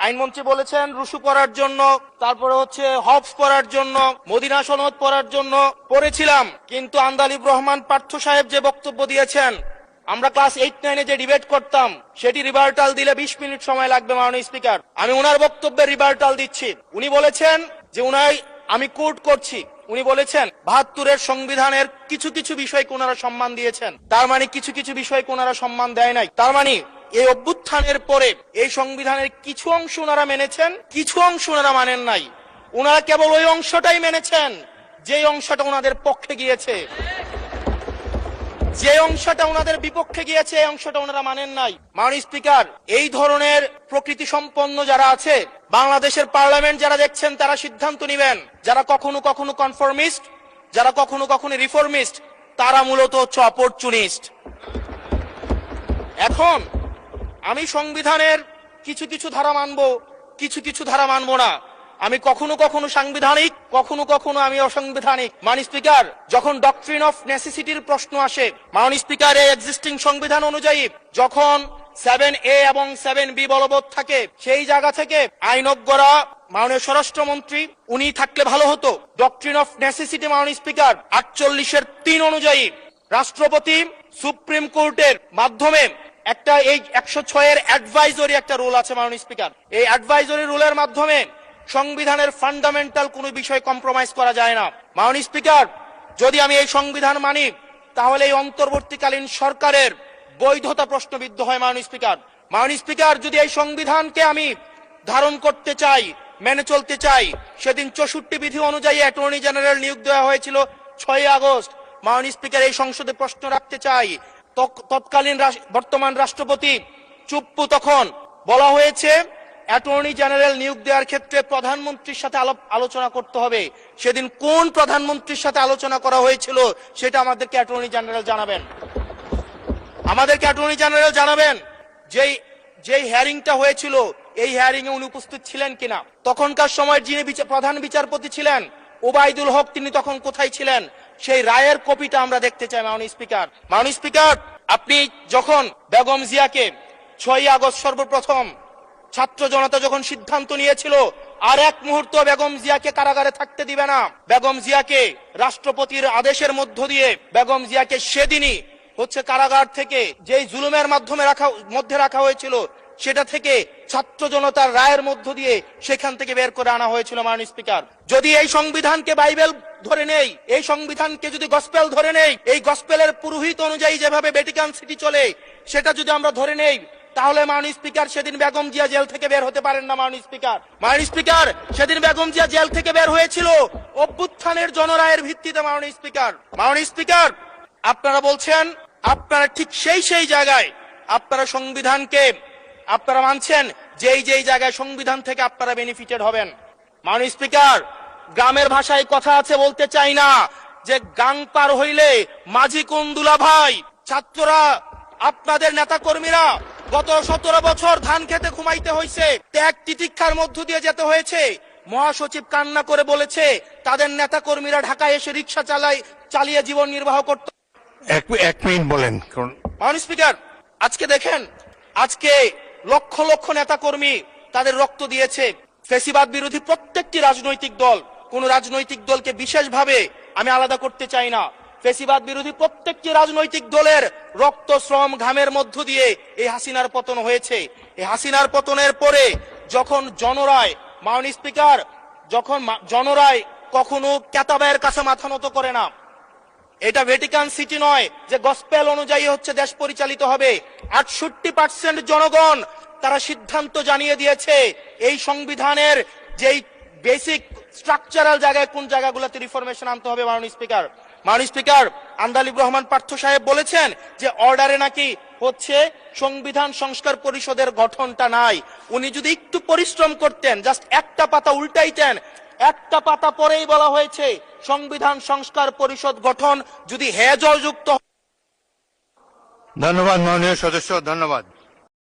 আইনমন্ত্রী বলেছেন রুশু পড়ার জন্য, তারপরে হচ্ছে হবস পড়ার জন্য, মদিনা সনদ পড়ার জন্য পড়েছিলাম, কিন্তু আন্দালিব রহমান পার্থ সাহেব যে বক্তব্য দিয়েছেন, আমরা ক্লাস 8-9 যে ডিবেট করতাম সেটি রিভার্টাল দিলে 20 মিনিট সময় লাগবে মাননীয় স্পিকার। আমি ওনার বক্তব্যের রিভার্টাল দিচ্ছি। উনি বলেছেন যে আমি কোট করছি, উনি বলেছেন 72-এর সংবিধানের কিছু কিছু বিষয়কে ওনারা সম্মান দিয়েছেন। তার মানে কিছু কিছু বিষয়কে ওনারা সম্মান দেয় নাই। তার মানে এই অভ্যুত্থানের পরে এই সংবিধানের কিছু অংশ ওনারা মেনেছেন, কিছু অংশ ওনারা মানেন নাই। ওনারা কেবল ওই অংশটাই মেনেছেন যে অংশটা ওনাদের পক্ষে গিয়েছে, যে অংশটা ওনাদের বিপক্ষে গিয়েছে এই অংশটা ওনারা মানেন নাই। মাননীয় স্পিকার, এই ধরনের প্রকৃতি সম্পন্ন যারা আছে বাংলাদেশের পার্লামেন্ট যারা দেখছেন তারা সিদ্ধান্ত নেবেন, যারা কখনো কখনো কনফর্মিস্ট, যারা কখনো কখনো রিফর্মিস্ট, তারা মূলত হচ্ছে অপরচুনিস্ট। এখন আমি সংবিধানের কিছু কিছু ধারা মানব, কিছু কিছু ধারা মানব না। আমি কখনো কখনো সাংবিধানিক, কখনো কখনো আমি অসাংবিধানিক। মাননীয় স্পিকার, যখন ডক্ট্রিন অফ নেসেসিটির প্রশ্ন আসে, মাননীয় স্পিকার, এই এক্সিস্টিং সংবিধান অনুযায়ী যখন 7A এবং 7B বলবৎ থাকে, সেই জায়গা থেকে আইনজ্ঞরা, মাননীয় স্বরাষ্ট্রমন্ত্রী উনি থাকলে ভালো হতো। ডক্ট্রিন অফ নেসেসিটি মাননীয় স্পিকার 48-3 অনুযায়ী রাষ্ট্রপতি সুপ্রিম কোর্টের মাধ্যমে একটা এই 106-এর অ্যাডভাইজরি একটা রুল আছে মাননীয় স্পিকার। এই অ্যাডভাইজরি রুলের মাধ্যমে সংবিধানের ফান্ডামেন্টাল কোনো বিষয় কম্প্রোমাইজ করা যায় না। মাননীয় স্পিকার, যদি আমি এই সংবিধান মানি তাহলে এই অন্তর্বর্তীকালীন সরকারের বৈধতা প্রশ্নবিদ্ধ হয়। মাননীয় স্পিকার, মাননীয় স্পিকার, যদি এই সংবিধানকে আমি ধারণ করতে চাই, মেনে চলতে চাই, সেদিন 64 বিধি অনুযায়ী অ্যাটর্নি জেনারেল নিয়োগ দেওয়া হয়েছিল 6 আগস্ট। মাননীয় স্পিকার, এই সংসদে প্রশ্ন রাখতে চাই, তৎকালীন বর্তমান রাষ্ট্রপতি চুপ্পু, তখন বলা হয়েছে অ্যাটর্নি জেনারেল নিয়োগ দেওয়ার ক্ষেত্রে প্রধানমন্ত্রীর সাথে আলোচনা করতে হবে। সেদিন কোন প্রধানমন্ত্রীর সাথে আলোচনা করা হয়েছিল সেটা আমাদেরকে অ্যাটর্নি জেনারেল জানাবেন। আমাদেরকে অ্যাটর্নি জেনারেল জানাবেন যেই হিয়ারিংটা হয়েছিল এই হিয়ারিং এ উনি উপস্থিত ছিলেন কিনা। তখনকার সময় যিনি প্রধান বিচারপতি ছিলেন ওবায়দুল হক, তিনি তখন কোথায় ছিলেন, সেই রায়ের কপিটা আমরা দেখতে চাই। মাননীয় স্পিকার, মাননীয় স্পিকার, আপনি যখন বেগম জিয়াকে 6 আগস্ট সর্বপ্রথম ছাত্র জনতা যখন সিদ্ধান্ত নিয়েছিল আর এক মুহূর্ত বেগম জিয়াকে কারাগারে থাকতে দিবে না, বেগম জিয়াকে রাষ্ট্রপতির আদেশের মধ্য দিয়ে বেগম জিয়াকে সেদিনই হচ্ছে কারাগার থেকে যেই জুলুমের মধ্যে রাখা হয়েছিল সেটা থেকে ছাত্র জনতার রায়ের মধ্য দিয়ে সেখান থেকে বের করে আনা হয়েছিল। মাননীয় স্পিকার, যদি এই সংবিধানকে বাইবেল ধরে নেই, এই সংবিধানকে যদি গসপেল ধরে নেই, এই গসপেলের পুরোহিত অনুযায়ী যেভাবে ভ্যাটিকান সিটি চলে সেটা যদি আমরা ধরে নেই, তাহলে মাননীয় স্পিকার সেদিন বেগম জিয়া জেল থেকে বের হতে পারেন না। মাননীয় স্পিকার, মাননীয় স্পিকার, সেদিন বেগম জিয়া জেল থেকে বের হয়েছিল অভ্যুত্থানের জনরায়ের ভিত্তিতে। মাননীয় স্পিকার, মাননীয় স্পিকার, আপনারা বলছেন আপনারা ঠিক সেই জায়গায় আপনারা সংবিধানকে আপনারা মানছেন যেই জায়গায় সংবিধান থেকে আপনারা বেনিফিটেড হবেন। মাননীয় স্পিকার, গ্রামের ভাষায় কথা আছে, বলতে চাই না, যে গাং পার হইলে মাঝি কুন্দুলা ভাই। ছাত্ররা, আপনাদের নেতা কর্মীরা গত 17 বছর ধান খেতে ঘুমাইতে হয়েছে, ত্যাগ তিতিক্ষার মধ্য দিয়ে যেতে হয়েছে। মহাসচিব কান্না করে বলেছে তাদের নেতা কর্মীরা ঢাকায় এসে রিক্সা চালিয়ে জীবন নির্বাহ করত। এক মিনিট বলেন। মাননীয় স্পিকার, আজকে দেখেন, আজকে লক্ষ লক্ষ নেতা কর্মী তাদের রক্ত দিয়েছে। ফ্যাসিবাদ বিরোধী প্রত্যেকটি রাজনৈতিক দল, কোন রাজনৈতিক দলকে বিশেষভাবে আমি আলাদা করতে চাই না, ফ্যাসিবাদ বিরোধী প্রত্যেকটি রাজনৈতিক দলের রক্ত, শ্রম, ঘামের মধ্য দিয়ে এই হাসিনার পতন হয়েছে। এই হাসিনার পতনের পরে যখন জনরায়, মাননীয় স্পিকার, যখন জনরায় কখনো কেতাবের কাছে মাথা নত করে না। এটা ভ্যাটিকান সিটি নয় যে গসপেল অনুযায়ী হচ্ছে দেশ পরিচালিত হবে। 68% জনগণ তারা সিদ্ধান্ত জানিয়ে দিয়েছে এই সংবিধানের যেই বেসিক স্ট্রাকচারাল জায়গায় কোন জায়গাগুলোতে রিফরমেশন আনতে হবে। মাননীয় স্পিকার, মাননীয় স্পিকার, আন্দালিব রহমান পার্থ সাহেব বলেছেন যে অর্ডারে নাকি হচ্ছে সংবিধান সংস্কার পরিষদের গঠনটা নাই। উনি যদি একটু পরিশ্রম করতেন, জাস্ট একটা পাতা উল্টাইতেন, একটা পাতা পরেই বলা হয়েছে সংবিধান সংস্কার পরিষদ গঠন যদি হেজযুক্ত। ধন্যবাদ মাননীয় সদস্য, ধন্যবাদ।